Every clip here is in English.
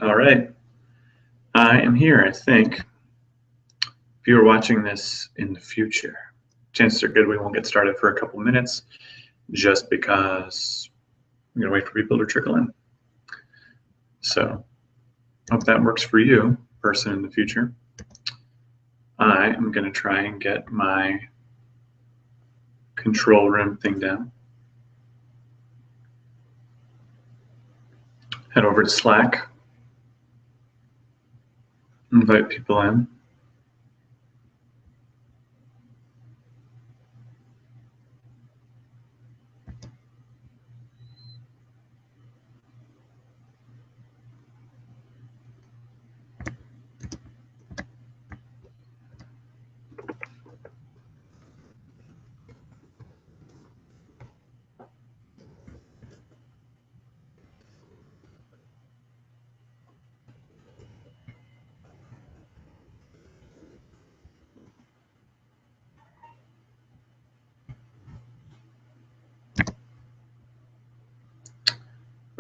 All right, I am here, I think. If you are watching this in the future, chances are good we won't get started for a couple minutes just because I'm gonna wait for people to trickle in. So, hope that works for you, person in the future. I am gonna try and get my control room thing down. Head over to Slack, invite people in.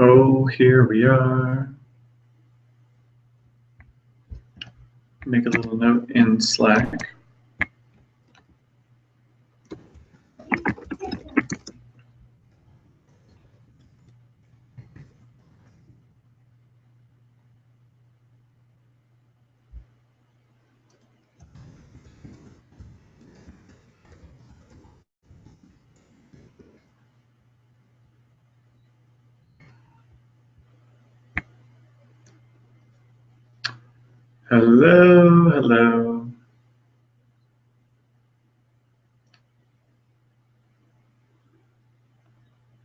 Oh, here we are. Make a little note in Slack. Hello, hello.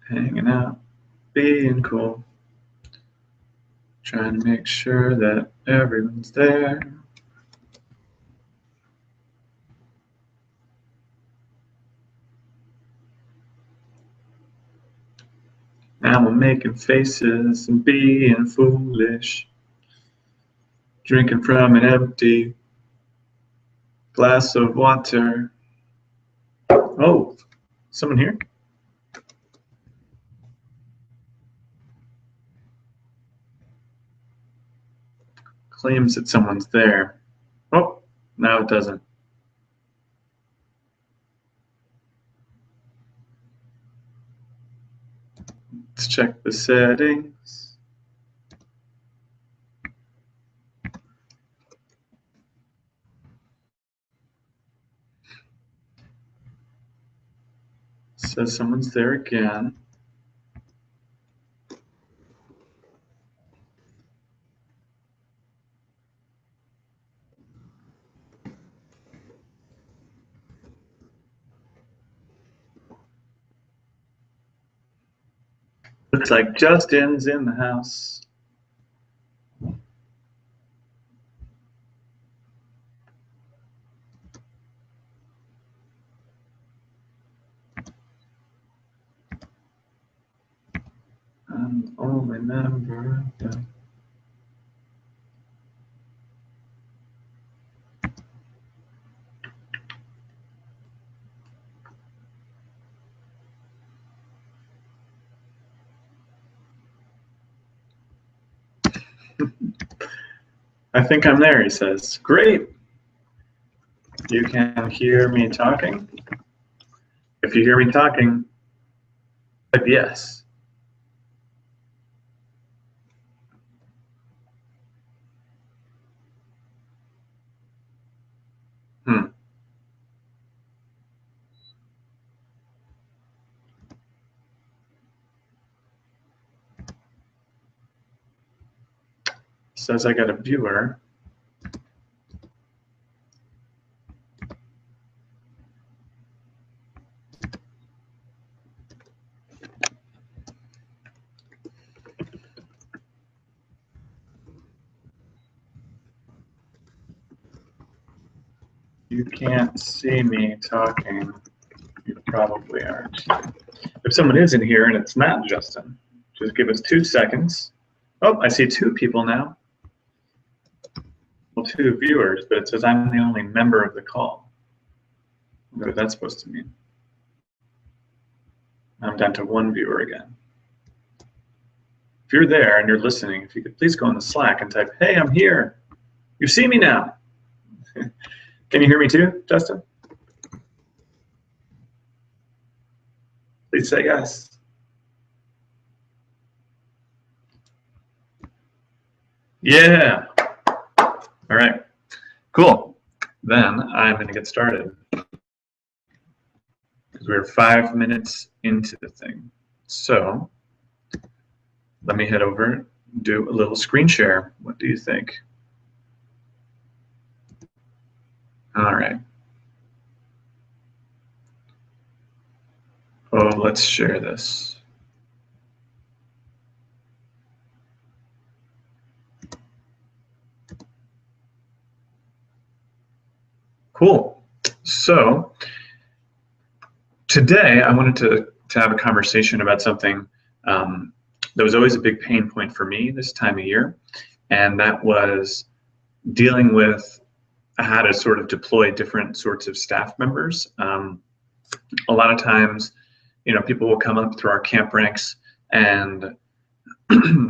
Hanging out, being cool. Trying to make sure that everyone's there. Now we're making faces and being foolish. Drinking from an empty glass of water. Oh, someone here? Claims that someone's there. Oh, now it doesn't. Let's check the settings. Says someone's there again. Looks like Justin's in the house. I'm the only member of the... I think I'm there, he says. Great. You can hear me talking. If you hear me talking, type yes. Says I got a viewer. You can't see me talking. You probably aren't. If someone is in here and it's not Justin, just give us 2 seconds. Oh, I see 2 people now. Well, 2 viewers, but it says I'm the only member of the call. What is that supposed to mean? I'm down to 1 viewer again. if you're there and you're listening, if you could please go on the Slack and type, "Hey, I'm here. You see me now." Can you hear me too, Justin? Please say yes. Yeah. All right. Cool. Then I'm going to get started because we're 5 minutes into the thing. So let me head over, do a little screen share. What do you think? All right. Oh, let's share this. Cool. So today I wanted to have a conversation about something that was always a big pain point for me this time of year, and that was dealing with how to sort of deploy different sorts of staff members. A lot of times, people will come up through our camp ranks, and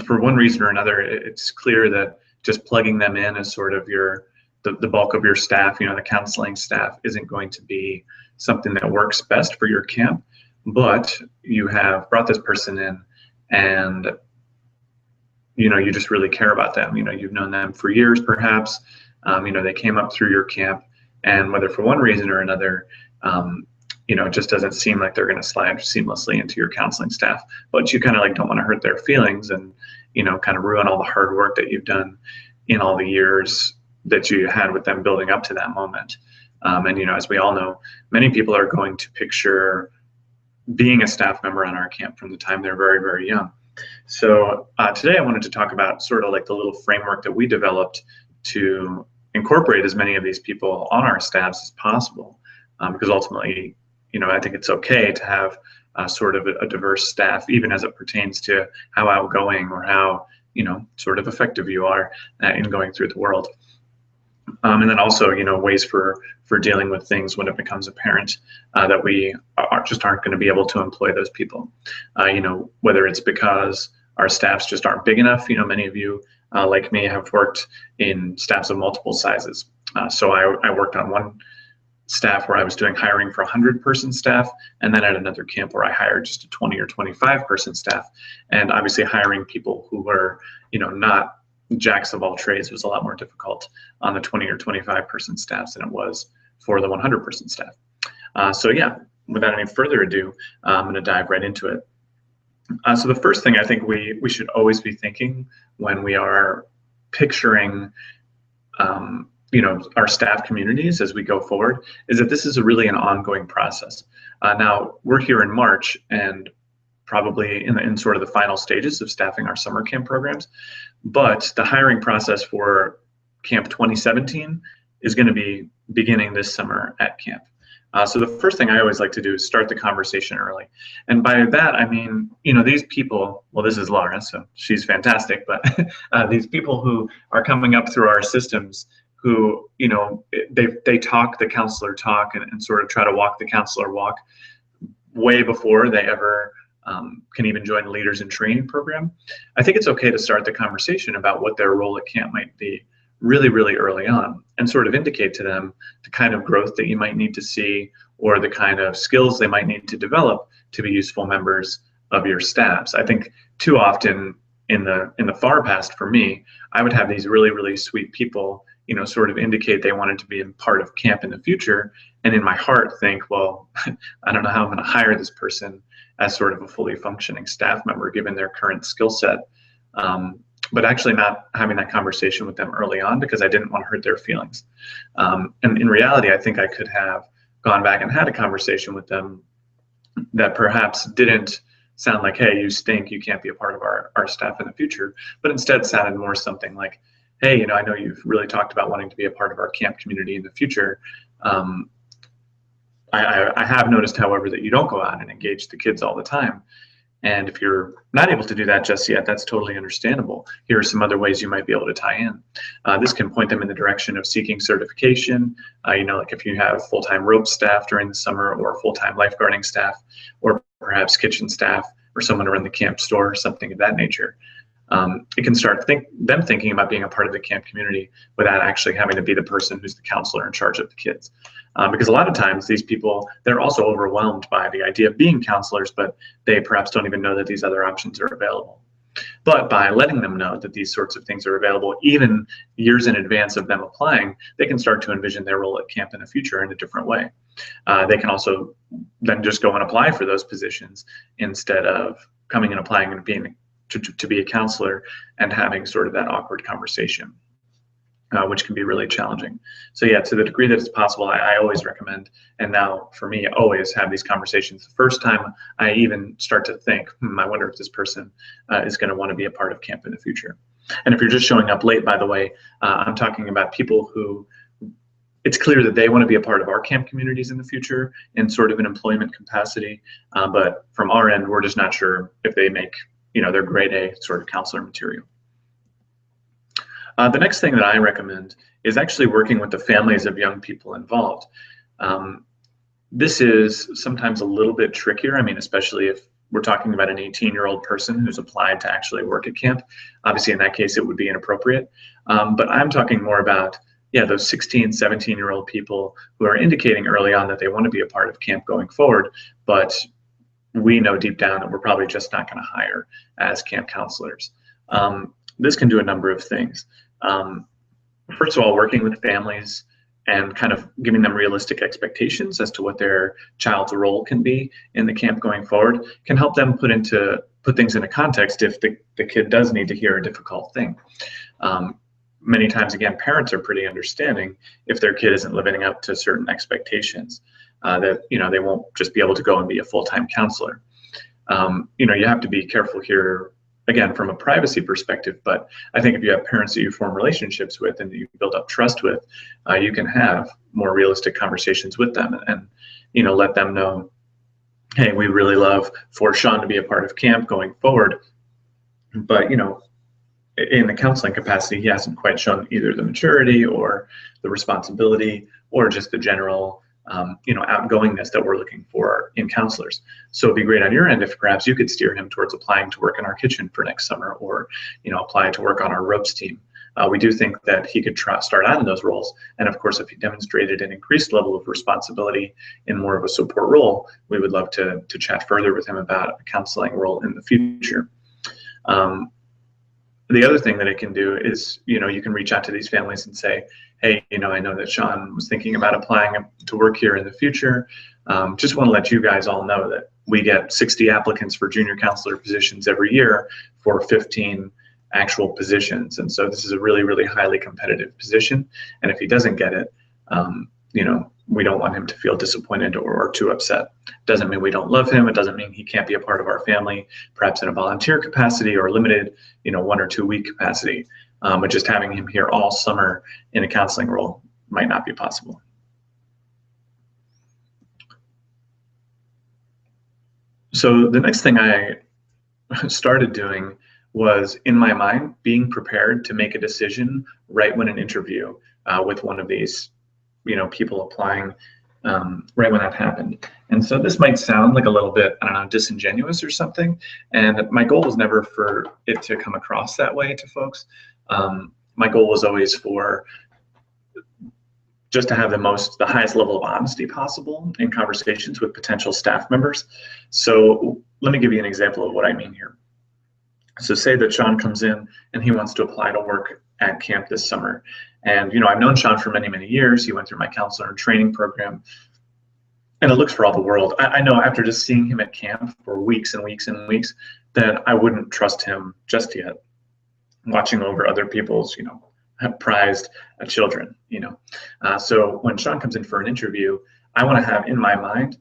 for one reason or another, it's clear that just plugging them in as sort of the bulk of your staff, the counseling staff, isn't going to be something that works best for your camp. But you have brought this person in, and you just really care about them. You've known them for years, perhaps. They came up through your camp, and whether for one reason or another, it just doesn't seem like they're going to slide seamlessly into your counseling staff. But you kind of don't want to hurt their feelings and kind of ruin all the hard work that you've done in all the years that you had with them building up to that moment. And as we all know, many people are going to picture being a staff member on our camp from the time they're very, very young. So today I wanted to talk about sort of the little framework that we developed to incorporate as many of these people on our staffs as possible, because ultimately, I think it's okay to have sort of a diverse staff, even as it pertains to how outgoing or how sort of effective you are in going through the world. And then also, ways for dealing with things when it becomes apparent that we aren't going to be able to employ those people. Whether it's because our staffs just aren't big enough. Many of you, like me, have worked in staffs of multiple sizes. So I worked on one staff where I was doing hiring for 100-person staff, and then at another camp where I hired just a 20 or 25-person staff. And obviously hiring people who were, not jacks of all trades was a lot more difficult on the 20 or 25-person staffs than it was for the 100-person staff. So yeah, without any further ado, I'm going to dive right into it. So the first thing I think we should always be thinking when we are picturing our staff communities as we go forward is that this is really an ongoing process. Now we're here in March and probably in sort of the final stages of staffing our summer camp programs, but the hiring process for Camp 2017 is going to be beginning this summer at camp. So the first thing I always like to do is start the conversation early. And by that, I mean, these people, well, this is Laura, so she's fantastic, but these people who are coming up through our systems who, they talk the counselor talk and sort of try to walk the counselor walk way before they ever can even join the Leaders in Training program. I think it's okay to start the conversation about what their role at camp might be really, really early on and sort of indicate to them the kind of growth that you might need to see or the kind of skills they might need to develop to be useful members of your staffs. I think too often in the far past for me, I would have these really, really sweet people, sort of indicate they wanted to be a part of camp in the future. And in my heart think, well, I don't know how I'm going to hire this person as sort of a fully functioning staff member given their current skill set. But actually not having that conversation with them early on because I didn't want to hurt their feelings. And in reality, I think I could have gone back and had a conversation with them that perhaps didn't sound like, hey, you stink, you can't be a part of our staff in the future, but instead sounded more something like, hey, I know you've really talked about wanting to be a part of our camp community in the future. I have noticed, however, that you don't go out and engage the kids all the time. And if you're not able to do that just yet, that's totally understandable. Here are some other ways you might be able to tie in. This can point them in the direction of seeking certification. Like if you have full-time rope staff during the summer or full-time lifeguarding staff, or perhaps kitchen staff or someone to run the camp store, something of that nature. it can start them thinking about being a part of the camp community without actually having to be the person who's the counselor in charge of the kids. Because a lot of times these people, they're also overwhelmed by the idea of being counselors, but they perhaps don't even know that these other options are available. But by letting them know that these sorts of things are available, even years in advance of them applying, they can start to envision their role at camp in the future in a different way. They can also then just go and apply for those positions instead of coming and applying and being to be a counselor and having sort of that awkward conversation, which can be really challenging. So yeah, to the degree that it's possible, I always recommend, and now for me, always have these conversations the first time I even start to think, I wonder if this person is going to want to be a part of camp in the future. And if you're just showing up late, by the way, I'm talking about people who it's clear that they want to be a part of our camp communities in the future in sort of an employment capacity, but from our end, we're just not sure if they make their grade A sort of counselor material. The next thing that I recommend is actually working with the families of young people involved. This is sometimes a little bit trickier. I mean, especially if we're talking about an 18-year-old person who's applied to actually work at camp. Obviously, in that case, it would be inappropriate. But I'm talking more about, those 16, 17-year-old people who are indicating early on that they want to be a part of camp going forward, but we know deep down that we're probably just not going to hire as camp counselors. This can do a number of things. First of all, working with families and kind of giving them realistic expectations as to what their child's role can be in the camp going forward can help them put things into context if the kid does need to hear a difficult thing. Many times, again, parents are pretty understanding if their kid isn't living up to certain expectations, that they won't just be able to go and be a full-time counselor. You have to be careful here, again, from a privacy perspective, but I think if you have parents that you form relationships with and that you build up trust with, you can have more realistic conversations with them and let them know, hey, we really love for Sean to be a part of camp going forward, but in the counseling capacity, he hasn't quite shown either the maturity or the responsibility or just the general outgoingness that we're looking for in counselors. So it'd be great on your end if perhaps you could steer him towards applying to work in our kitchen for next summer, or apply to work on our ropes team. We do think that he could start out in those roles, and of course, if he demonstrated an increased level of responsibility in more of a support role, we would love to chat further with him about a counseling role in the future. The other thing that it can do is, you can reach out to these families and say, hey, I know that Sean was thinking about applying to work here in the future. Just want to let you guys all know that we get 60 applicants for junior counselor positions every year for 15 actual positions. And so this is a really, really highly competitive position. And if he doesn't get it, we don't want him to feel disappointed or too upset. Doesn't mean we don't love him. It doesn't mean he can't be a part of our family, perhaps in a volunteer capacity or limited, 1 or 2 week capacity. But just having him here all summer in a counseling role might not be possible. So the next thing I started doing was, in my mind, being prepared to make a decision right when an interview with one of these people applying right when that happened. And so this might sound like a little bit, disingenuous or something. And my goal was never for it to come across that way to folks. My goal was always for just to have the highest level of honesty possible in conversations with potential staff members. So let me give you an example of what I mean here. So say that Sean comes in and he wants to apply to work at camp this summer. And, I've known Sean for many, many years. He went through my counselor and training program. And it looks for all the world. I know after just seeing him at camp for weeks and weeks and weeks that I wouldn't trust him just yet, watching over other people's, prized children, So when Sean comes in for an interview, I want to have in my mind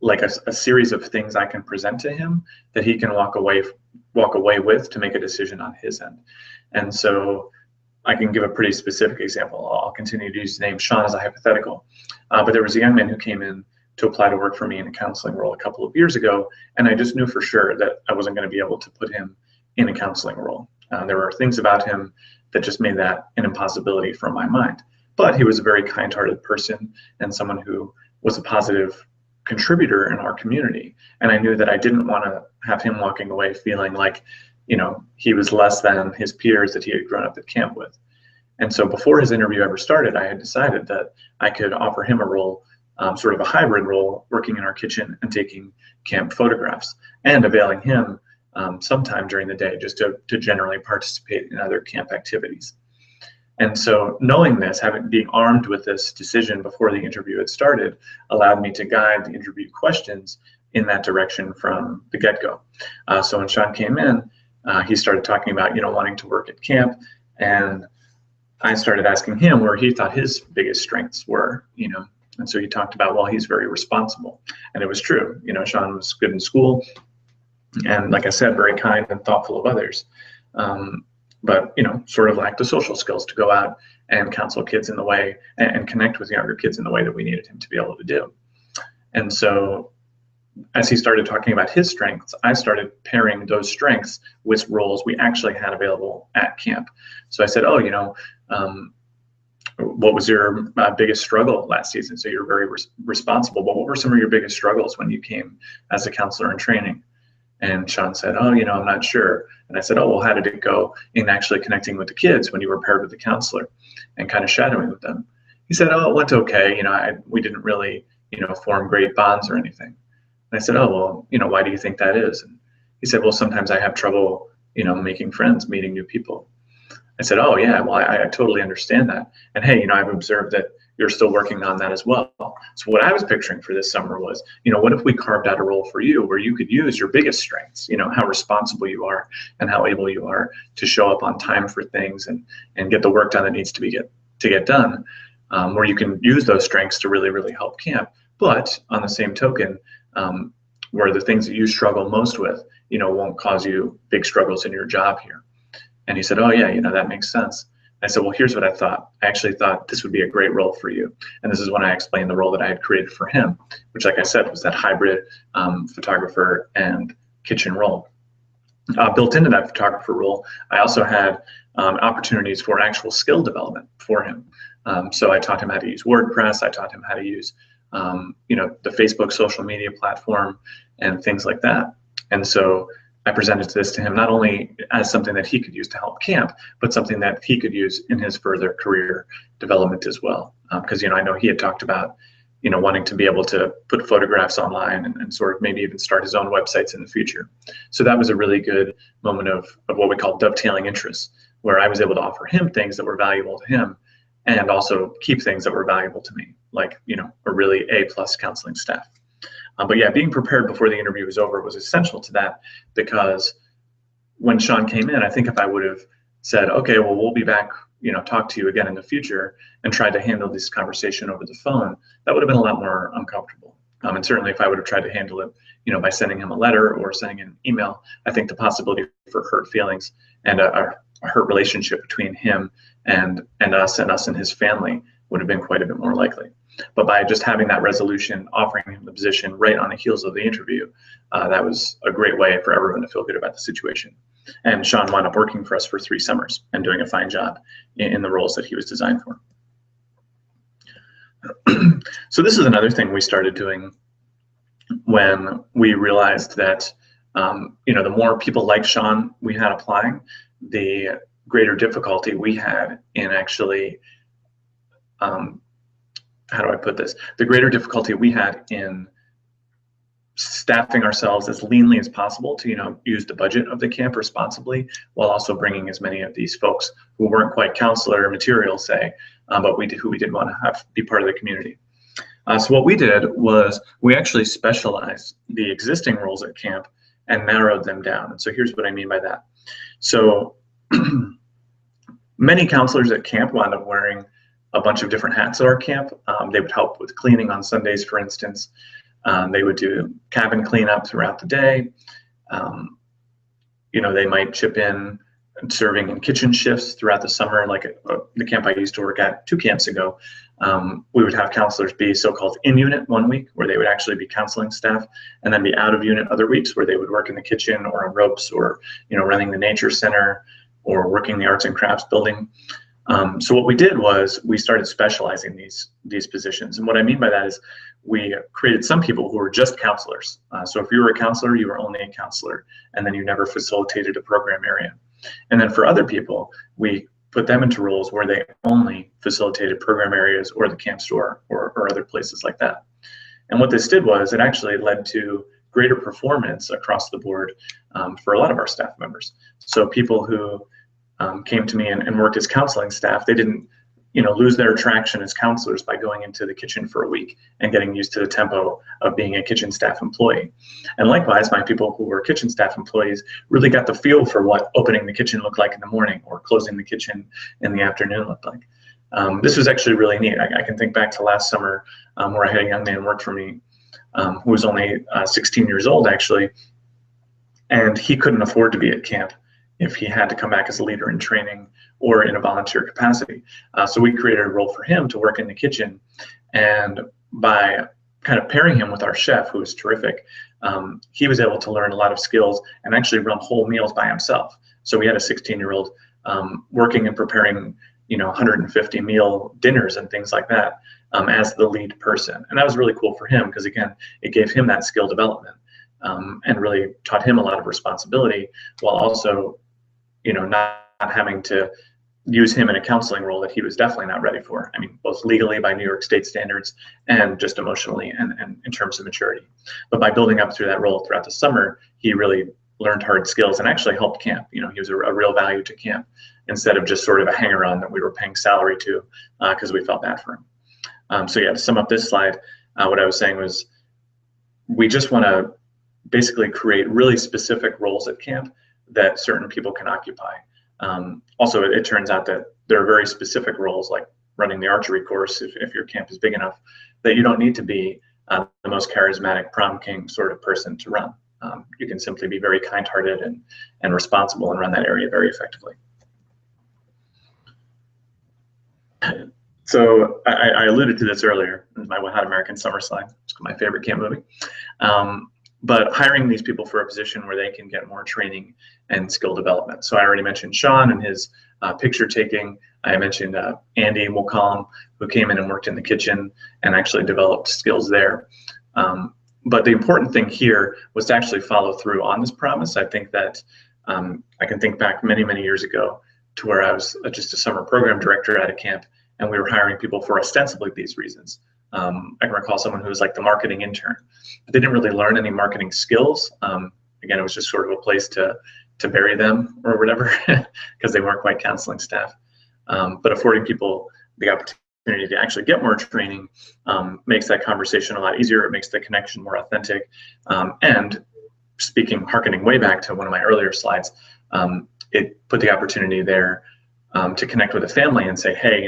like a series of things I can present to him that he can walk away with to make a decision on his end. And so I can give a pretty specific example. I'll continue to use the name Sean as a hypothetical. But there was a young man who came in to apply to work for me in a counseling role a couple of years ago, and I just knew for sure that I wasn't going to be able to put him in a counseling role. There were things about him that just made that an impossibility from my mind. But he was a very kind-hearted person and someone who was a positive contributor in our community. And I knew that I didn't want to have him walking away feeling like, he was less than his peers that he had grown up at camp with. And so before his interview ever started, I had decided that I could offer him a role, sort of a hybrid role, working in our kitchen and taking camp photographs, and availing him sometime during the day just to generally participate in other camp activities. And so knowing this, being armed with this decision before the interview had started, allowed me to guide the interview questions in that direction from the get-go. So when Sean came in, he started talking about, wanting to work at camp, and I started asking him where he thought his biggest strengths were, and so he talked about, well, he's very responsible. And it was true. Sean was good in school, and like I said, very kind and thoughtful of others. But sort of lacked the social skills to go out and counsel kids in the way and connect with younger kids in the way that we needed him to be able to do. And so as he started talking about his strengths, I started pairing those strengths with roles we actually had available at camp. So I said, what was your biggest struggle last season? So you're very responsible, but what were some of your biggest struggles when you came as a counselor in training? And Sean said, I'm not sure. And I said, well, how did it go in actually connecting with the kids when you were paired with the counselor and kind of shadowing with them? He said, it went okay. We didn't really, form great bonds or anything. And I said, why do you think that is? And he said, well, sometimes I have trouble, making friends, meeting new people. I said, I totally understand that. And hey, I've observed that you're still working on that as well. So what I was picturing for this summer was, what if we carved out a role for you where you could use your biggest strengths, how responsible you are and how able you are to show up on time for things and get the work done that needs to get done, where you can use those strengths to really, really help camp. But on the same token, where the things that you struggle most with, won't cause you big struggles in your job here. And he said, that makes sense. I said, well, here's what I thought. I actually thought this would be a great role for you. And this is when I explained the role that I had created for him, which, like I said, was that hybrid photographer and kitchen role. Built into that photographer role, I also had opportunities for actual skill development for him. So I taught him how to use WordPress. I taught him how to use, the Facebook social media platform and things like that. And so I presented this to him not only as something that he could use to help camp, but something that he could use in his further career development as well. Because, I know he had talked about, wanting to be able to put photographs online and sort of maybe even start his own websites in the future. So that was a really good moment of what we call dovetailing interests, where I was able to offer him things that were valuable to him and also keep things that were valuable to me, like, a really A+ counseling staff. But yeah, being prepared before the interview was over was essential to that, because when Sean came in, I think if I would have said, okay, well, we'll be back, talk to you again in the future, and tried to handle this conversation over the phone, that would have been a lot more uncomfortable. And certainly if I would have tried to handle it, by sending him a letter or sending an email, I think the possibility for hurt feelings and a hurt relationship between him and us and his family would have been quite a bit more likely. But by just having that resolution, offering him the position right on the heels of the interview, that was a great way for everyone to feel good about the situation. And Sean wound up working for us for 3 summers and doing a fine job in the roles that he was designed for. So this is another thing we started doing when we realized that, the more people like Sean we had applying, the greater difficulty we had in actually, how do I put this? The greater difficulty we had in staffing ourselves as leanly as possible to, use the budget of the camp responsibly, while also bringing as many of these folks who weren't quite counselor material, say, but who we did want to have be part of the community. So what we did was we actually specialized the existing roles at camp and narrowed them down. And so here's what I mean by that. So many counselors at camp wound up wearing a bunch of different hats at our camp. They would help with cleaning on Sundays, for instance. They would do cabin cleanup throughout the day. They might chip in serving in kitchen shifts throughout the summer. Like the camp I used to work at 2 camps ago, we would have counselors be so-called in unit one week, where they would actually be counseling staff, and then be out of unit other weeks, where they would work in the kitchen or on ropes, or running the nature center, or working the arts and crafts building. So what we did was we started specializing these positions. And what I mean by that is we created some people who were just counselors. So if you were a counselor, you were only a counselor, and then you never facilitated a program area. And then for other people, we put them into roles where they only facilitated program areas or the camp store or other places like that. And what this did was it actually led to greater performance across the board for a lot of our staff members. So people who came to me and worked as counseling staff, they didn't lose their traction as counselors by going into the kitchen for a week and getting used to the tempo of being a kitchen staff employee. And likewise, my people who were kitchen staff employees really got the feel for what opening the kitchen looked like in the morning or closing the kitchen in the afternoon looked like. This was actually really neat. I can think back to last summer where I had a young man work for me who was only 16 years old actually, and he couldn't afford to be at camp if he had to come back as a leader in training or in a volunteer capacity. So we created a role for him to work in the kitchen, and by kind of pairing him with our chef, who was terrific, he was able to learn a lot of skills and actually run whole meals by himself. So we had a 16-year-old working and preparing 150 meal dinners and things like that as the lead person. And that was really cool for him because, again, it gave him that skill development and really taught him a lot of responsibility while also, not having to use him in a counseling role that he was definitely not ready for. I mean, both legally by New York State standards and just emotionally and in terms of maturity. But by building up through that role throughout the summer, he really learned hard skills and actually helped camp. He was a real value to camp instead of just sort of a hanger-on that we were paying salary to because we felt bad for him. So yeah, to sum up this slide, what I was saying was we just want to basically create really specific roles at camp that certain people can occupy. Also, it turns out that there are very specific roles like running the archery course, if your camp is big enough, that you don't need to be the most charismatic prom king sort of person to run. You can simply be very kind-hearted and responsible and run that area very effectively. So I alluded to this earlier in my Hot American Summer slide. It's my favorite camp movie. But hiring these people for a position where they can get more training and skill development. So I already mentioned Sean and his picture taking. I mentioned Andy, we'll call him, who came in and worked in the kitchen and actually developed skills there. But the important thing here was to actually follow through on this promise. I think that I can think back many, many years ago to where I was just a summer program director at a camp, and we were hiring people for ostensibly these reasons. I can recall someone who was like the marketing intern, but they didn't really learn any marketing skills. Again, it was just sort of a place to bury them or whatever, because they weren't quite counseling staff. But affording people the opportunity to actually get more training makes that conversation a lot easier. It makes the connection more authentic. And harkening way back to one of my earlier slides, it put the opportunity there to connect with a family and say, hey,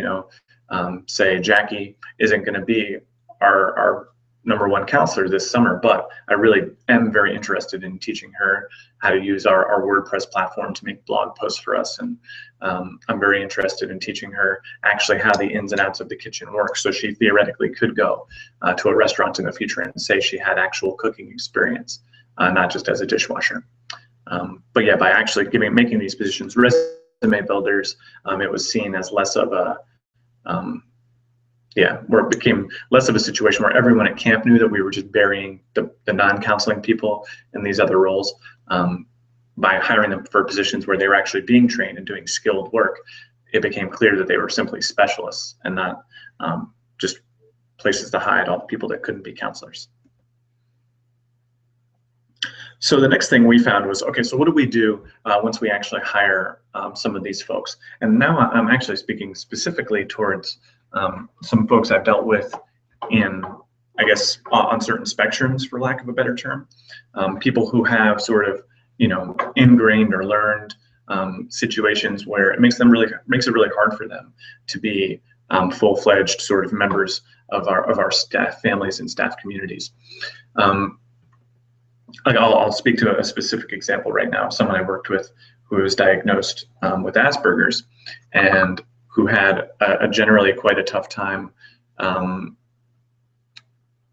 say Jackie isn't going to be our #1 counselor this summer, but I really am very interested in teaching her how to use our WordPress platform to make blog posts for us. And I'm very interested in teaching her actually how the ins and outs of the kitchen work. So she theoretically could go to a restaurant in the future and say she had actual cooking experience, not just as a dishwasher. But yeah, by actually making these positions resume builders, it was seen as less of a where it became less of a situation where everyone at camp knew that we were just burying the non-counseling people in these other roles. By hiring them for positions where they were actually being trained and doing skilled work, it became clear that they were simply specialists and not just places to hide all the people that couldn't be counselors. So the next thing we found was, okay, so what do we do once we actually hire some of these folks? And now I'm actually speaking specifically towards some folks I've dealt with in, I guess, on certain spectrums, for lack of a better term. People who have sort of, ingrained or learned situations where it makes it really hard for them to be full-fledged sort of members of our staff families and staff communities. I'll speak to a specific example right now. Someone I worked with who was diagnosed with Asperger's and who had a generally quite a tough time. Oh,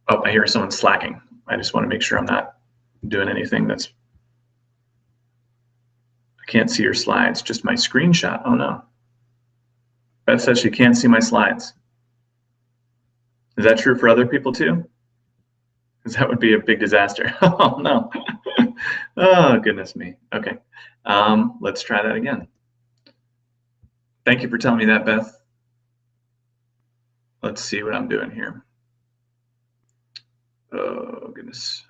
I hear someone slacking. I just want to make sure I'm not doing anything that's, I can't see your slides, just my screenshot. Oh no. Beth says she can't see my slides. Is that true for other people too? because that would be a big disaster. Oh, no. Oh, goodness me. Okay, let's try that again. Thank you for telling me that, Beth. Let's see what I'm doing here. Oh, goodness.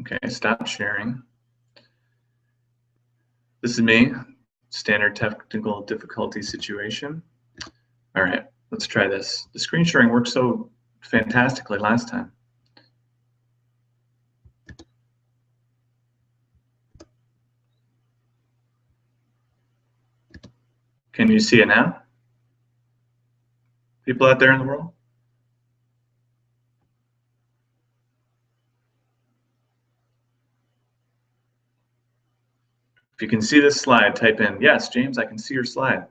Okay, stop sharing. This is me, standard technical difficulty situation. All right, let's try this. The screen sharing worked so fantastically last time. Can you see it now? People out there in the world? If you can see this slide, type in, yes, James, I can see your slide.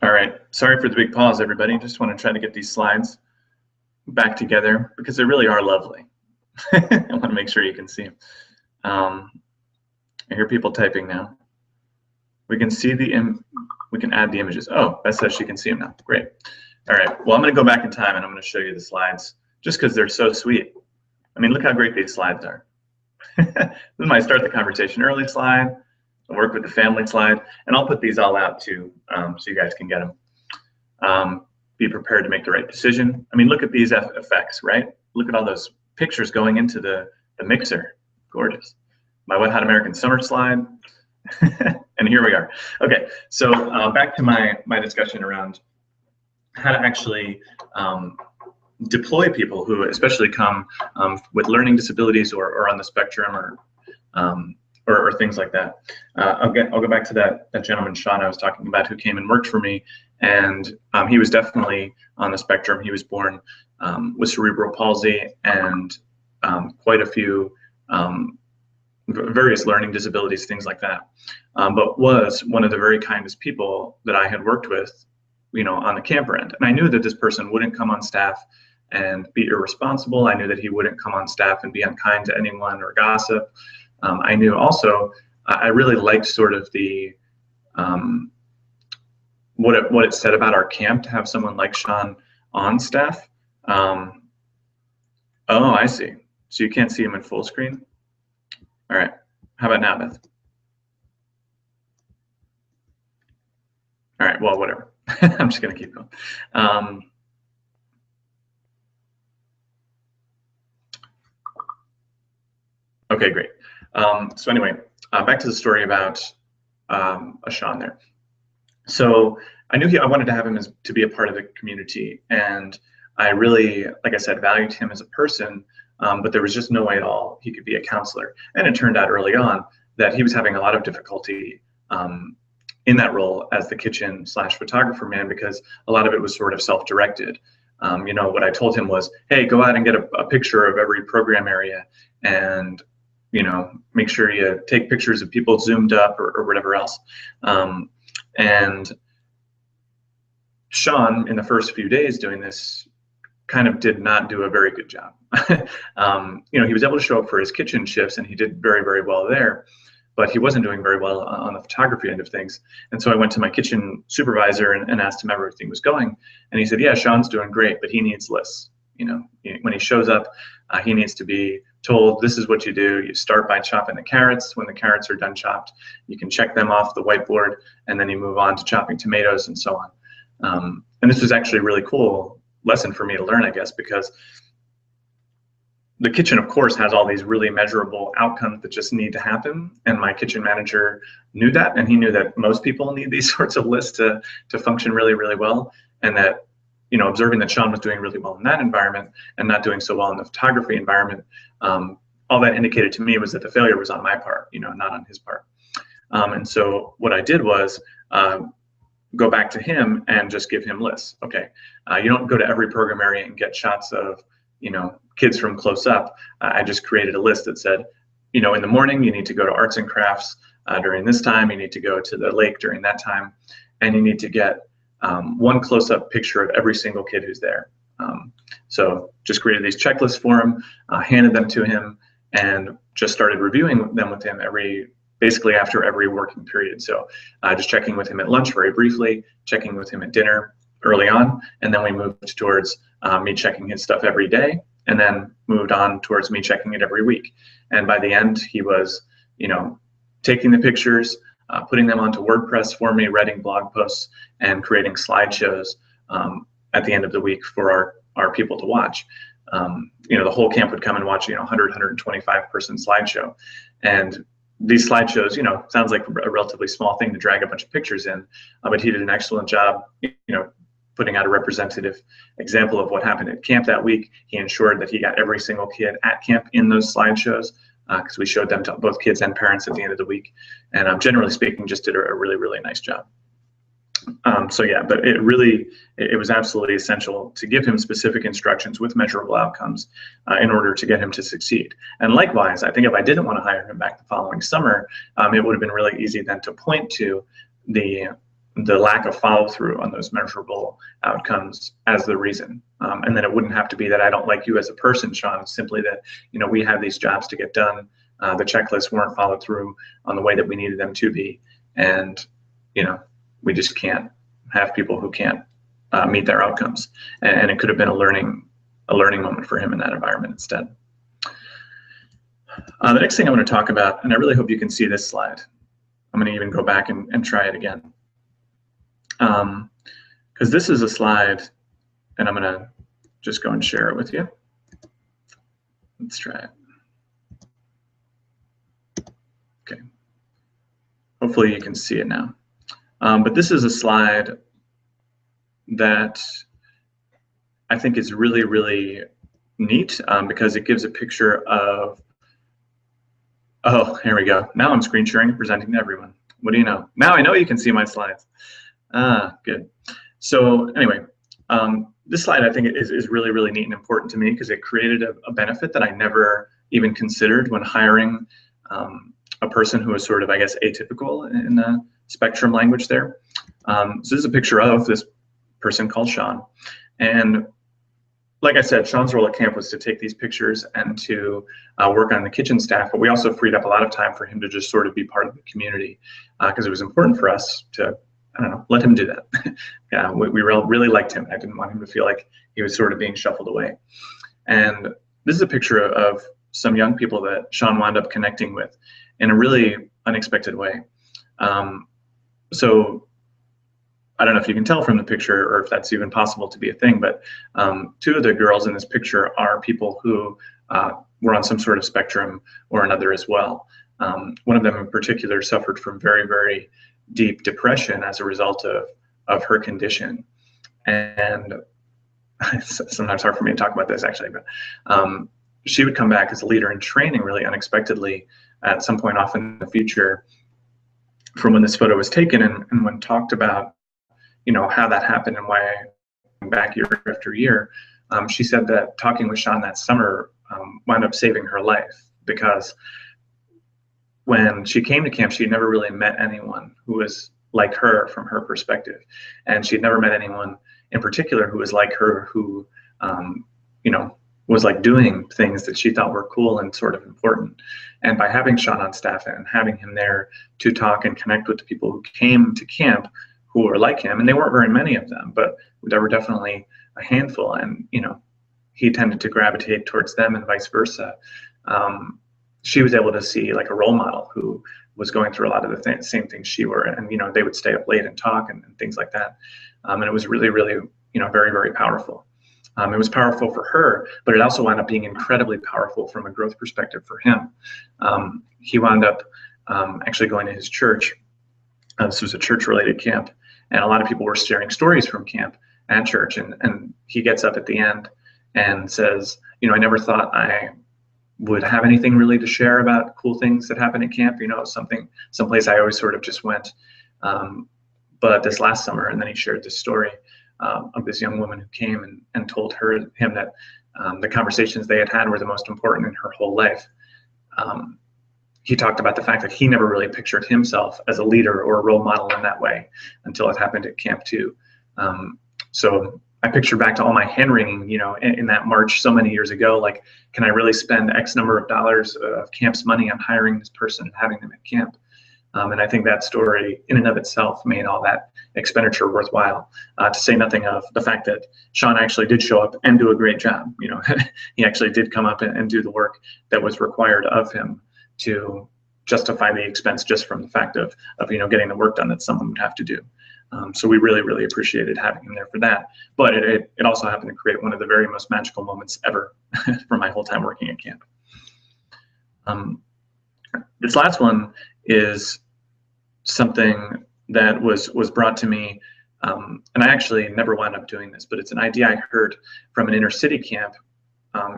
All right, sorry for the big pause, everybody. Just want to try to get these slides back together because they really are lovely. I want to make sure you can see them. I hear people typing now. We can see we can add the images. Oh, Beth says she can see them now. Great. All right, well, I'm going to go back in time and I'm going to show you the slides just because they're so sweet. I mean, look how great these slides are. This is my start the conversation early slide, work with the family slide, and I'll put these all out too so you guys can get them. Be prepared to make the right decision. I mean, look at these effects, right? Look at all those pictures going into the mixer. Gorgeous. My Wet Hot American Summer slide. And here we are. Okay, so back to my discussion around how to actually deploy people who especially come with learning disabilities or on the spectrum or things like that. I'll go back to that gentleman, Sean, I was talking about, who came and worked for me, and he was definitely on the spectrum. He was born with cerebral palsy and quite a few various learning disabilities, things like that, but was one of the very kindest people that I had worked with, you know, on the camper end. And I knew that this person wouldn't come on staff and be irresponsible. I knew that he wouldn't come on staff and be unkind to anyone or gossip. I knew also, I really liked sort of the, what it said about our camp to have someone like Sean on staff. Oh, I see. So you can't see him in full screen? All right, how about now, Beth? All right, well, whatever. I'm just gonna keep going. Okay, great. So anyway, back to the story about Sean there. So I knew I wanted to have him to be a part of the community, and I really, like I said, valued him as a person, but there was just no way at all he could be a counselor. And it turned out early on that he was having a lot of difficulty in that role as the kitchen/photographer man, because a lot of it was sort of self-directed. You know, what I told him was, hey, go out and get a picture of every program area, and you know, make sure you take pictures of people zoomed up or whatever else. And Sean, in the first few days doing this, kind of did not do a very good job. You know, he was able to show up for his kitchen shifts and he did very, very well there, but he wasn't doing very well on the photography end of things. And so I went to my kitchen supervisor and asked him how everything was going. And he said, yeah, Sean's doing great, but he needs lists. You know, when he shows up, he needs to be told, this is what you do. You start by chopping the carrots. When the carrots are done chopped, you can check them off the whiteboard, and then you move on to chopping tomatoes and so on. And this was actually a really cool lesson for me to learn, I guess, because the kitchen, of course, has all these really measurable outcomes that just need to happen. And my kitchen manager knew that, and he knew that most people need these sorts of lists to function really, really well. And that, you know, observing that Sean was doing really well in that environment and not doing so well in the photography environment, all that indicated to me was that the failure was on my part, you know, not on his part. And so what I did was, go back to him and just give him lists. Okay, you don't go to every program area and get shots of, kids from close up. I just created a list that said, in the morning, you need to go to arts and crafts during this time, you need to go to the lake during that time, and you need to get one close-up picture of every single kid who's there. So just created these checklists for him, handed them to him, and just started reviewing them with him basically after every working period. So just checking with him at lunch very briefly, checking with him at dinner early on, and then we moved towards me checking his stuff every day, and then moved on towards me checking it every week. And by the end, he was, taking the pictures, putting them onto WordPress for me, writing blog posts, and creating slideshows at the end of the week for our people to watch. The whole camp would come and watch, 100, 125 person slideshow. And these slideshows, sounds like a relatively small thing to drag a bunch of pictures in, but he did an excellent job, putting out a representative example of what happened at camp that week. He ensured that he got every single kid at camp in those slideshows, because we showed them to both kids and parents at the end of the week. And generally speaking, just did a really, really nice job. So yeah, but it was absolutely essential to give him specific instructions with measurable outcomes in order to get him to succeed. And likewise, I think if I didn't want to hire him back the following summer, it would have been really easy then to point to the lack of follow through on those measurable outcomes as the reason. And then it wouldn't have to be that I don't like you as a person, Sean, simply that, we have these jobs to get done. The checklists weren't followed through on the way that we needed them to be. And, we just can't have people who can't meet their outcomes. And it could have been a learning moment for him in that environment instead. The next thing I want to talk about, and I really hope you can see this slide. I'm going to even go back and try it again. Because this is a slide, and I'm going to just go and share it with you. Let's try it. Okay. Hopefully you can see it now. But this is a slide that I think is really, really neat because it gives a picture of, oh, here we go. Now I'm screen sharing and presenting to everyone. What do you know? Now I know you can see my slides. Good. So anyway, this slide I think is really, really neat and important to me because it created a benefit that I never even considered when hiring a person who was sort of, I guess, atypical in the spectrum language there. So this is a picture of this person called Sean. And like I said, Sean's role at camp was to take these pictures and to work on the kitchen staff, but we also freed up a lot of time for him to just sort of be part of the community because it was important for us to, I don't know, let him do that. Yeah, we really liked him. I didn't want him to feel like he was sort of being shuffled away. And this is a picture of some young people that Sean wound up connecting with in a really unexpected way. So I don't know if you can tell from the picture or if that's even possible to be a thing, but two of the girls in this picture are people who were on some sort of spectrum or another as well. One of them in particular suffered from very, very deep depression as a result of her condition. And it's sometimes hard for me to talk about this actually, but she would come back as a leader in training really unexpectedly at some point off in the future from when this photo was taken, and when talked about, how that happened and why I went back year after year, she said that talking with Sean that summer wound up saving her life because when she came to camp, she'd never really met anyone who was like her from her perspective. And she'd never met anyone in particular who was like her, who, was like doing things that she thought were cool and sort of important. And by having Sean on staff and having him there to talk and connect with the people who came to camp who were like him, and they weren't very many of them, but there were definitely a handful, and, he tended to gravitate towards them and vice versa. She was able to see like a role model who was going through a lot of the same things she were, and they would stay up late and talk and things like that. And it was really, really, very, very powerful. It was powerful for her, but it also wound up being incredibly powerful from a growth perspective for him. He wound up actually going to his church. This was a church-related camp, and a lot of people were sharing stories from camp at church. And he gets up at the end and says, I never thought I would have anything really to share about cool things that happened at camp. Someplace I always sort of just went. But this last summer, and then he shared this story of this young woman who came and told him that the conversations they had were the most important in her whole life. He talked about the fact that he never really pictured himself as a leader or a role model in that way until it happened at camp too. So I pictured back to all my hand wringing, in that March so many years ago, like, can I really spend X number of dollars of camp's money on hiring this person and having them at camp? And I think that story in and of itself made all that expenditure worthwhile, to say nothing of the fact that Sean actually did show up and do a great job. He actually did come up and do the work that was required of him to justify the expense just from the fact of getting the work done that someone would have to do. So we really, really appreciated having him there for that. But it also happened to create one of the very most magical moments ever for my whole time working at camp. This last one is something that was brought to me, and I actually never wound up doing this, but it's an idea I heard from an inner city camp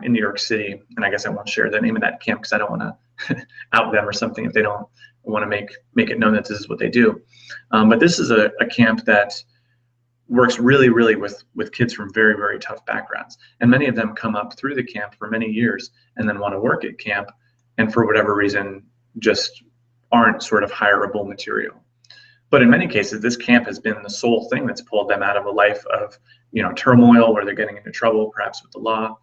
in New York City, and I guess I won't share the name of that camp because I don't want to out them or something if they don't want to make it known that this is what they do. But this is a camp that works really, really with kids from very, very tough backgrounds, and many of them come up through the camp for many years and then want to work at camp, and for whatever reason just aren't sort of hireable material. But in many cases, this camp has been the sole thing that's pulled them out of a life of turmoil where they're getting into trouble, perhaps with the law.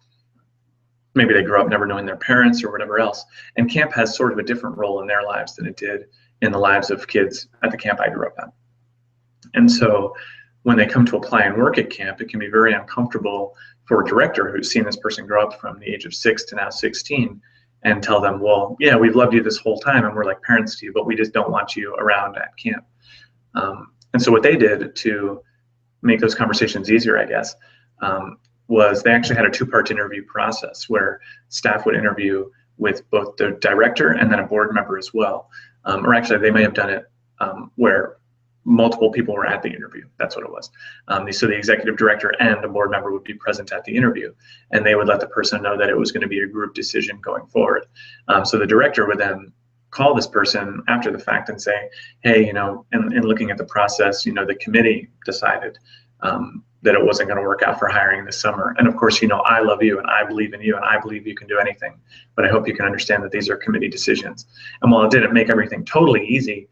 Maybe they grew up never knowing their parents or whatever else. And camp has sort of a different role in their lives than it did in the lives of kids at the camp I grew up at. And so when they come to apply and work at camp, it can be very uncomfortable for a director who's seen this person grow up from the age of 6 to now 16 and tell them, well, yeah, we've loved you this whole time and we're like parents to you, but we just don't want you around at camp. And so what they did to make those conversations easier, I guess, was they actually had a 2-part interview process where staff would interview with both the director and then a board member as well. Or actually, they may have done it where multiple people were at the interview. That's what it was. So the executive director and a board member would be present at the interview, and they would let the person know that it was going to be a group decision going forward. So the director would then call this person after the fact and say, hey, in looking at the process, the committee decided that it wasn't going to work out for hiring this summer. And of course, I love you and I believe in you and I believe you can do anything, but I hope you can understand that these are committee decisions. And while it didn't make everything totally easy,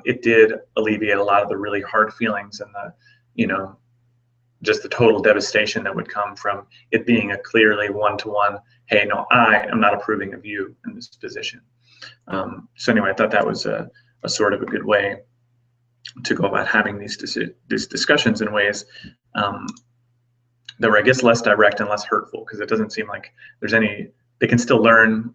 it did alleviate a lot of the really hard feelings and the, just the total devastation that would come from it being a clearly one-to-one, hey, no, I am not approving of you in this position. So anyway, I thought that was a sort of a good way to go about having these discussions in ways that were, I guess, less direct and less hurtful, because it doesn't seem like they can still learn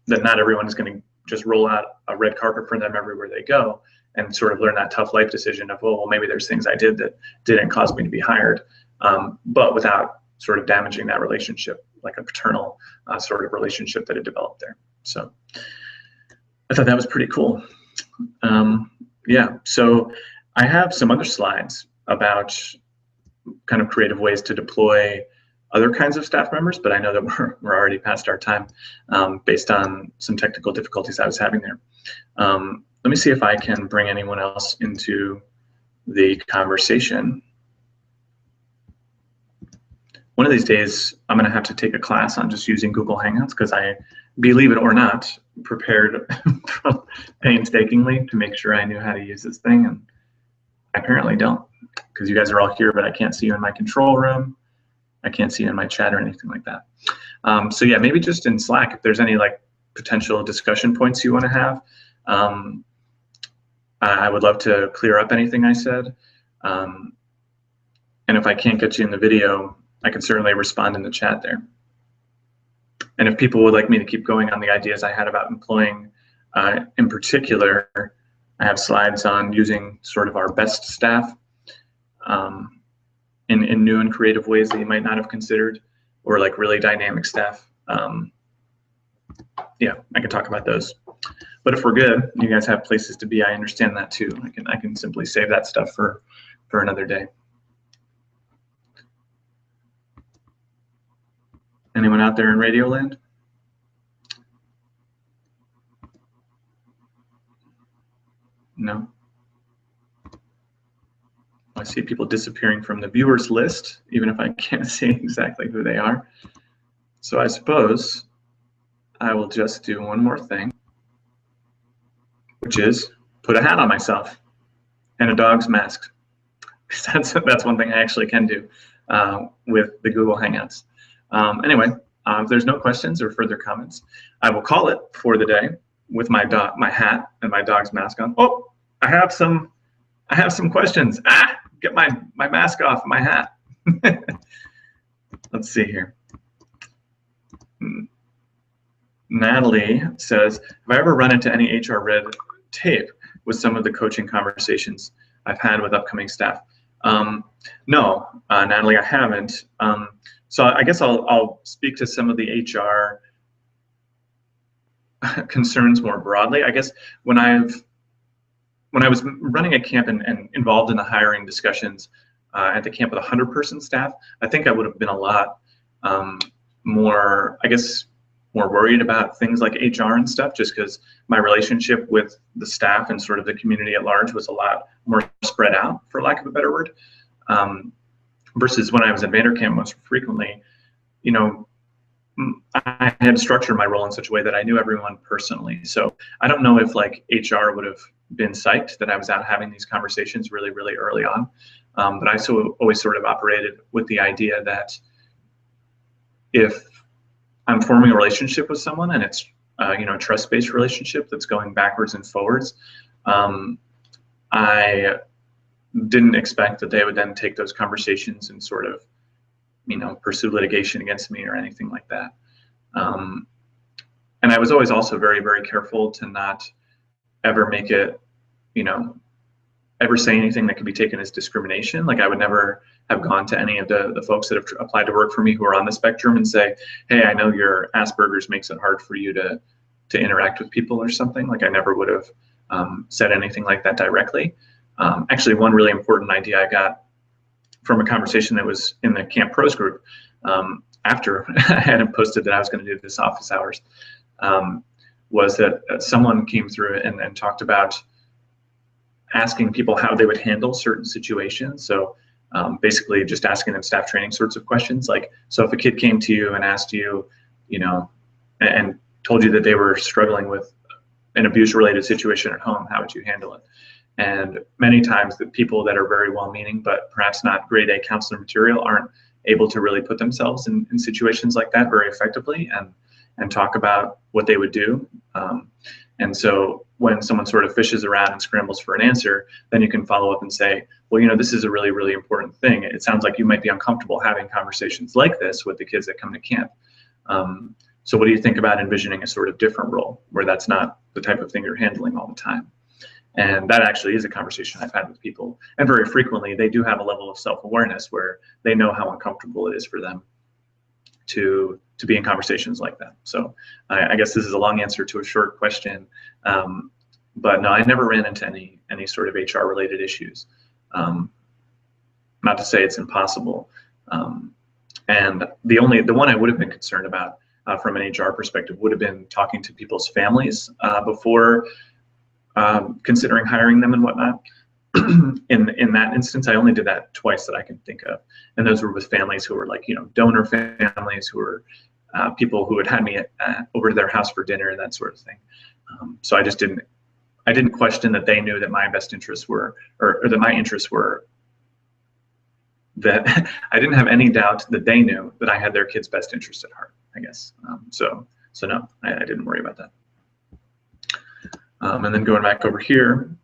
that not everyone is going to just roll out a red carpet for them everywhere they go, and sort of learn that tough life decision of, well, maybe there's things I did that didn't cause me to be hired, but without sort of damaging that relationship, like a paternal sort of relationship that had developed there. So I thought that was pretty cool. Yeah, so I have some other slides about kind of creative ways to deploy other kinds of staff members, but I know that we're already past our time based on some technical difficulties I was having there. Let me see if I can bring anyone else into the conversation. One of these days, I'm going to have to take a class on just using Google Hangouts, because I, believe it or not, prepared painstakingly to make sure I knew how to use this thing, and I apparently don't, because you guys are all here, but I can't see you in my control room. I can't see you in my chat or anything like that. So yeah, maybe just in Slack, if there's any like potential discussion points you want to have, I would love to clear up anything I said. And if I can't get you in the video, I can certainly respond in the chat there. And if people would like me to keep going on the ideas I had about employing, in particular, I have slides on using sort of our best staff in new and creative ways that you might not have considered, or like really dynamic staff. Yeah, I can talk about those. But if we're good, you guys have places to be, I understand that too. I can simply save that stuff for another day. Anyone out there in Radio Land? No? I see people disappearing from the viewers list, even if I can't see exactly who they are. So I suppose I will just do one more thing, which is put a hat on myself and a dog's mask. That's one thing I actually can do with the Google Hangouts. Anyway, if there's no questions or further comments, I will call it for the day with my hat and my dog's mask on. Oh, I have some questions. Get my mask off, my hat. Let's see here. Natalie says, have I ever run into any HR red tape with some of the coaching conversations I've had with upcoming staff? No, Natalie, I haven't. So I guess I'll speak to some of the HR concerns more broadly. I guess when I was running a camp and involved in the hiring discussions at the camp with 100-person staff, I think I would have been a lot more, I guess, more worried about things like HR and stuff, just because my relationship with the staff and sort of the community at large was a lot more spread out, for lack of a better word, versus when I was at Vanderkamp most frequently. You know, I had structured my role in such a way that I knew everyone personally. So I don't know if like HR would have been psyched that I was out having these conversations really, really early on. But I always sort of operated with the idea that if I'm forming a relationship with someone and it's you know, a trust-based relationship that's going backwards and forwards, I didn't expect that they would then take those conversations and sort of, you know, pursue litigation against me or anything like that. And I was always also very, very careful to not ever make it, you know, ever say anything that could be taken as discrimination. Like I would never have gone to any of the folks that have applied to work for me who are on the spectrum and say, hey, I know your Asperger's makes it hard for you to interact with people or something. Like I never would have said anything like that directly. Actually, one really important idea I got from a conversation that was in the Camp Pros group after I had posted that I was going to do this office hours, was that someone came through and talked about asking people how they would handle certain situations. So basically just asking them staff training sorts of questions. Like, so if a kid came to you and asked you, you know, and told you that they were struggling with an abuse-related situation at home, how would you handle it? And many times the people that are very well-meaning, but perhaps not grade A counselor material, aren't able to really put themselves in situations like that very effectively and talk about what they would do. And so when someone sort of fishes around and scrambles for an answer, then you can follow up and say, well, you know, this is a really, really important thing. It sounds like you might be uncomfortable having conversations like this with the kids that come to camp. So what do you think about envisioning a sort of different role where that's not the type of thing you're handling all the time? And that actually is a conversation I've had with people. And very frequently, they do have a level of self-awareness where they know how uncomfortable it is for them to be in conversations like that. So I guess this is a long answer to a short question. But no, I never ran into any sort of HR related issues. Not to say it's impossible. And the one I would have been concerned about from an HR perspective would have been talking to people's families before considering hiring them and whatnot. In that instance, I only did that twice that I can think of, and those were with families who were like, you know, donor families who were people who had me over to their house for dinner and that sort of thing. So I didn't question that they knew that my best interests were, or that my interests were. That I didn't have any doubt that they knew that I had their kids' best interest at heart, I guess. So no, I didn't worry about that. And then going back over here.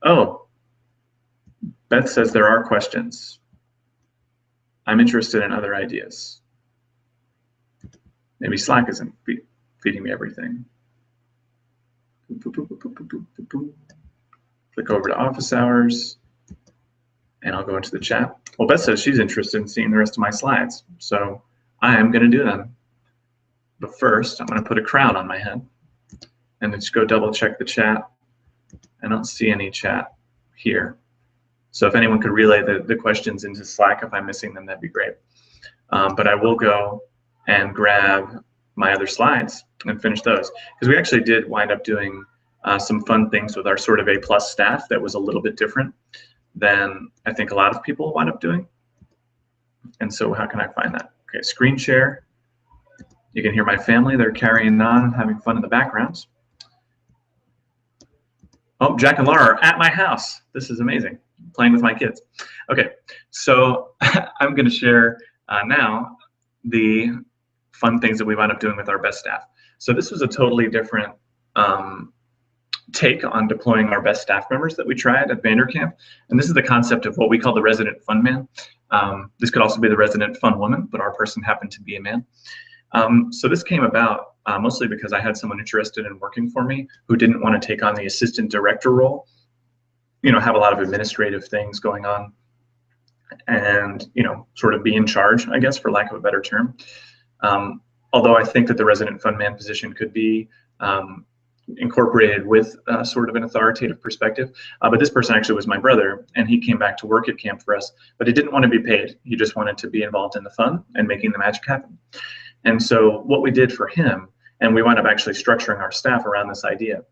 Oh, Beth says there are questions. I'm interested in other ideas. Maybe Slack isn't feeding me everything. Click over to office hours and I'll go into the chat. Well, Beth says she's interested in seeing the rest of my slides. So I am going to do them. But first, I'm going to put a crown on my head and just go double check the chat. I don't see any chat here. So if anyone could relay the questions into Slack, if I'm missing them, that'd be great. But I will go and grab my other slides and finish those. Because we actually did wind up doing some fun things with our sort of A+ staff that was a little bit different than I think a lot of people wind up doing. And so how can I find that? Okay, screen share. You can hear my family. They're carrying on, having fun in the background. Oh, Jack and Laura are at my house. This is amazing, playing with my kids. Okay, so I'm going to share now the fun things that we wound up doing with our best staff. So this was a totally different take on deploying our best staff members that we tried at Vanderkamp. And this is the concept of what we call the resident fun man. This could also be the resident fun woman, but our person happened to be a man. So this came about mostly because I had someone interested in working for me who didn't want to take on the assistant director role, have a lot of administrative things going on and, sort of be in charge, I guess, for lack of a better term. Although I think that the resident fund man position could be incorporated with sort of an authoritative perspective. But this person actually was my brother, and he came back to work at camp for us, but he didn't want to be paid. He just wanted to be involved in the fun and making the magic happen. And so what we did for him, and we wound up actually structuring our staff around this idea,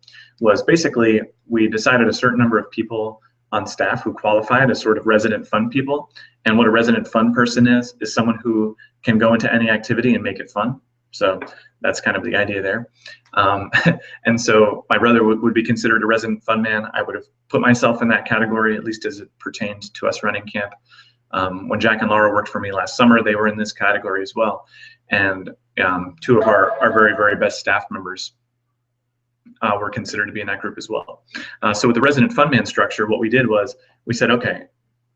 was basically we decided a certain number of people on staff who qualified as sort of resident fun people. And what a resident fun person is someone who can go into any activity and make it fun. So that's kind of the idea there. And so my brother would be considered a resident fun man. I would have put myself in that category, at least as it pertained to us running camp. When Jack and Laura worked for me last summer, they were in this category as well. And two of our very, very best staff members were considered to be in that group as well. So with the resident fun man structure, what we did was we said, okay,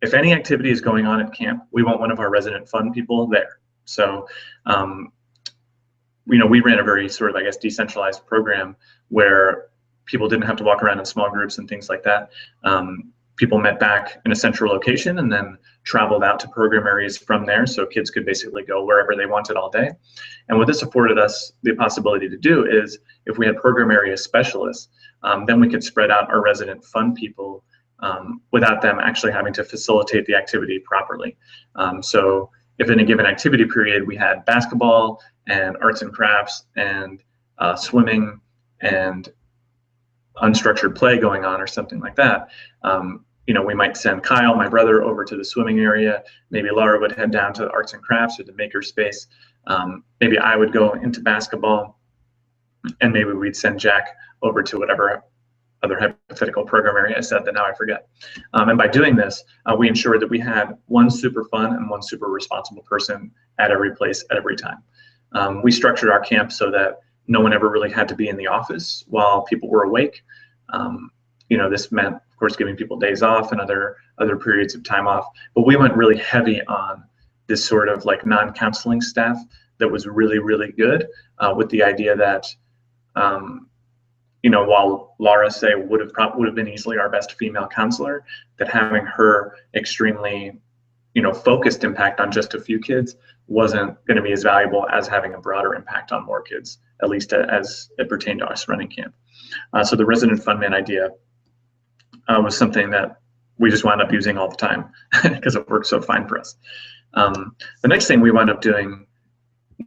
if any activity is going on at camp, we want one of our resident fun people there. So, we ran a very sort of, I guess, decentralized program where people didn't have to walk around in small groups and things like that. People met back in a central location and then traveled out to program areas from there, so kids could basically go wherever they wanted all day. And what this afforded us the possibility to do is, if we had program area specialists, then we could spread out our resident fun people without them actually having to facilitate the activity properly. So if in a given activity period we had basketball and arts and crafts and swimming and unstructured play going on or something like that, we might send Kyle, my brother, over to the swimming area. Maybe Laura would head down to the arts and crafts or the maker space. Maybe I would go into basketball, and maybe we'd send Jack over to whatever other hypothetical program area I said that now I forget. And by doing this, we ensured that we had one super fun and one super responsible person at every place at every time. We structured our camp so that no one ever really had to be in the office while people were awake. This meant, of course, giving people days off and other periods of time off. But we went really heavy on this sort of like non-counseling staff that was really, really good, with the idea that, while Laura, say, would have been easily our best female counselor, that having her extremely, focused impact on just a few kids wasn't going to be as valuable as having a broader impact on more kids, at least as it pertained to us running camp. So the resident fun man idea was something that we just wound up using all the time because it worked so fine for us. The next thing we wound up doing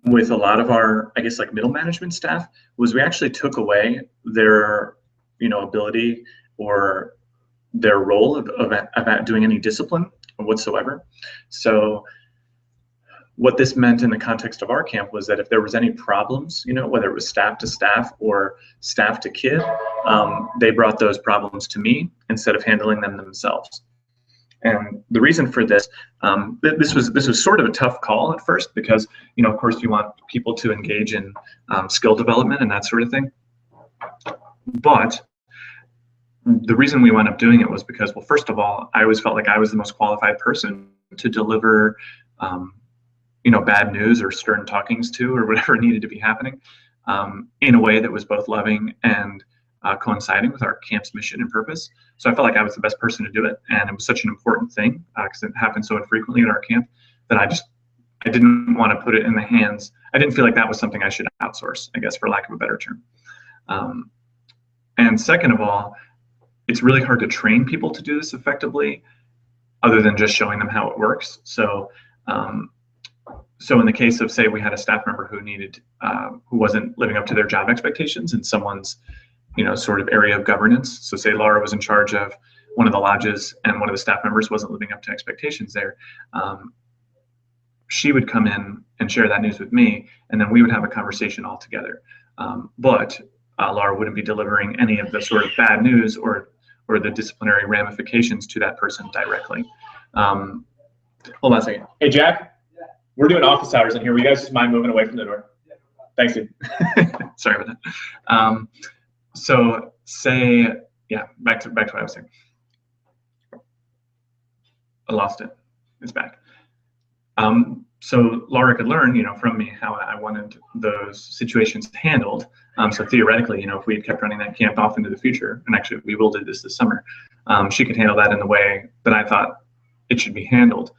with a lot of our, I guess, like middle management staff was we actually took away their, ability or their role of doing any discipline whatsoever. So what this meant in the context of our camp was that if there was any problems, whether it was staff to staff or staff to kid, they brought those problems to me instead of handling them themselves. And the reason for this, this was sort of a tough call at first because, of course, you want people to engage in skill development and that sort of thing. But the reason we wound up doing it was because, well, first of all, I always felt like I was the most qualified person to deliver bad news or stern talkings to or whatever needed to be happening in a way that was both loving and coinciding with our camp's mission and purpose. So I felt like I was the best person to do it, and it was such an important thing because it happened so infrequently at our camp that I didn't want to put it in the hands. I didn't feel like that was something I should outsource, I guess, for lack of a better term. And second of all, it's really hard to train people to do this effectively other than just showing them how it works. So so in the case of, say, we had a staff member who wasn't living up to their job expectations and someone's sort of area of governance. So say Laura was in charge of one of the lodges and one of the staff members wasn't living up to expectations there. She would come in and share that news with me, and then we would have a conversation all together. But Laura wouldn't be delivering any of the sort of bad news or the disciplinary ramifications to that person directly. Hold on a second. Hey, Jack, we're doing office hours in here. Will you guys just mind moving away from the door? Thanks, dude. Sorry about that. So say, yeah, back to what I was saying. I lost it. It's back. So Laura could learn, from me how I wanted those situations handled. So theoretically, if we had kept running that camp off into the future, and actually we will do this summer, she could handle that in the way that I thought it should be handled.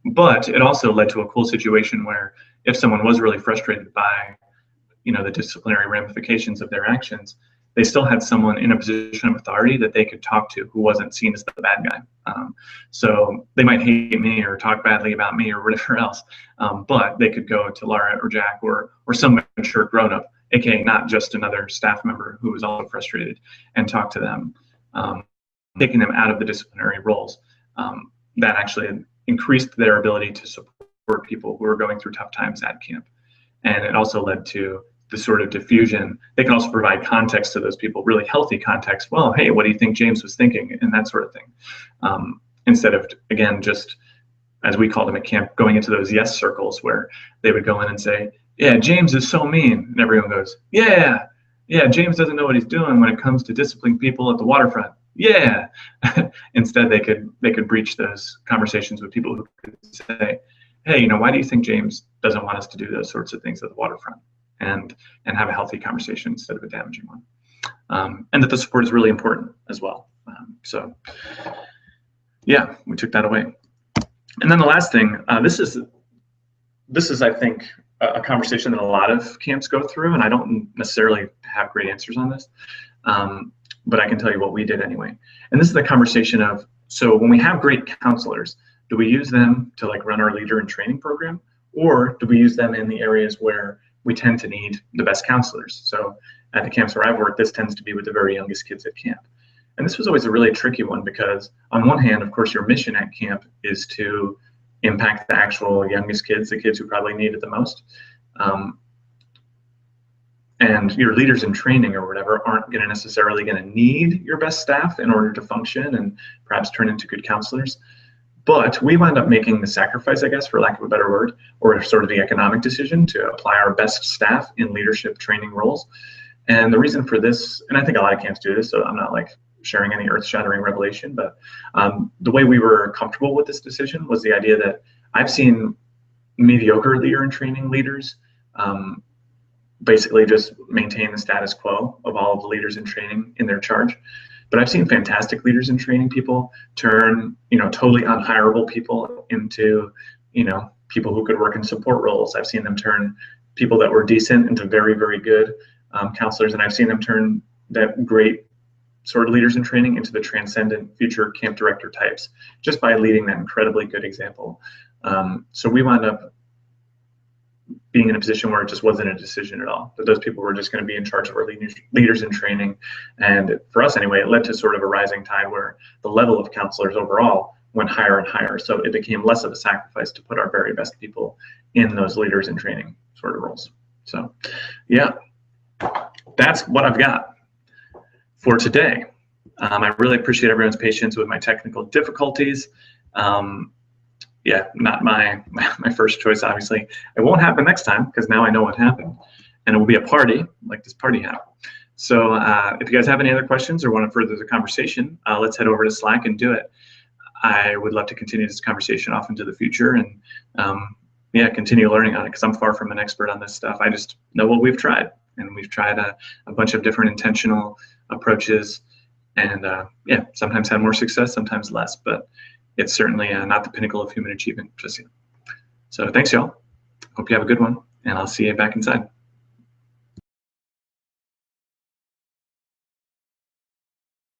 But it also led to a cool situation where if someone was really frustrated by, the disciplinary ramifications of their actions, they still had someone in a position of authority that they could talk to who wasn't seen as the bad guy. So they might hate me or talk badly about me or whatever else, but they could go to Laura or Jack or some mature grown-up, aka not just another staff member who was also frustrated, and talk to them, taking them out of the disciplinary roles. That actually increased their ability to support people who were going through tough times at camp. And it also led to the sort of diffusion. They can also provide context to those people, really healthy context. Well, hey, what do you think James was thinking? And that sort of thing. Instead of, again, just, as we called them at camp, going into those yes circles where they would go in and say, yeah, James is so mean. And everyone goes, yeah, James doesn't know what he's doing when it comes to disciplining people at the waterfront. Yeah. Instead, they could breach those conversations with people who could say, hey, why do you think James doesn't want us to do those sorts of things at the waterfront? And have a healthy conversation instead of a damaging one. And that the support is really important as well. So yeah, we took that away. And then the last thing, this is I think a conversation that a lot of camps go through, and I don't necessarily have great answers on this, but I can tell you what we did anyway. And this is the conversation of, so when we have great counselors, do we use them to run our leader and training program, or do we use them in the areas where we tend to need the best counselors? So at the camps where I've worked, this tends to be with the very youngest kids at camp. And this was always a really tricky one because on one hand, of course, your mission at camp is to impact the actual youngest kids, the kids who probably need it the most. And your leaders in training or whatever aren't necessarily going to need your best staff in order to function and perhaps turn into good counselors. But we wound up making the sacrifice, I guess, for lack of a better word, or sort of the economic decision to apply our best staff in leadership training roles. And the reason for this, and I think a lot of camps do this, so I'm not sharing any earth-shattering revelation, but the way we were comfortable with this decision was the idea that I've seen mediocre leader and training leaders basically just maintain the status quo of all of the leaders in training in their charge. But I've seen fantastic leaders in training people turn, totally unhireable people into, people who could work in support roles. I've seen them turn people that were decent into very, very good counselors, and I've seen them turn that great sort of leaders in training into the transcendent future camp director types, just by leading that incredibly good example. So we wound up being in a position where it just wasn't a decision at all, that those people were just going to be in charge of our leaders in training. And for us anyway, it led to sort of a rising tide where the level of counselors overall went higher and higher. So it became less of a sacrifice to put our very best people in those leaders in training sort of roles. So yeah, that's what I've got for today. I really appreciate everyone's patience with my technical difficulties. Yeah, not my first choice, obviously. It won't happen next time because now I know what happened. And it will be a party like this party hat. So if you guys have any other questions or want to further the conversation, let's head over to Slack and do it. I would love to continue this conversation off into the future and yeah, continue learning on it because I'm far from an expert on this stuff. I just know what we've tried. And we've tried a bunch of different intentional approaches. And yeah, sometimes had more success, sometimes less. But it's certainly not the pinnacle of human achievement just yet. So thanks, y'all. Hope you have a good one, and I'll see you back inside.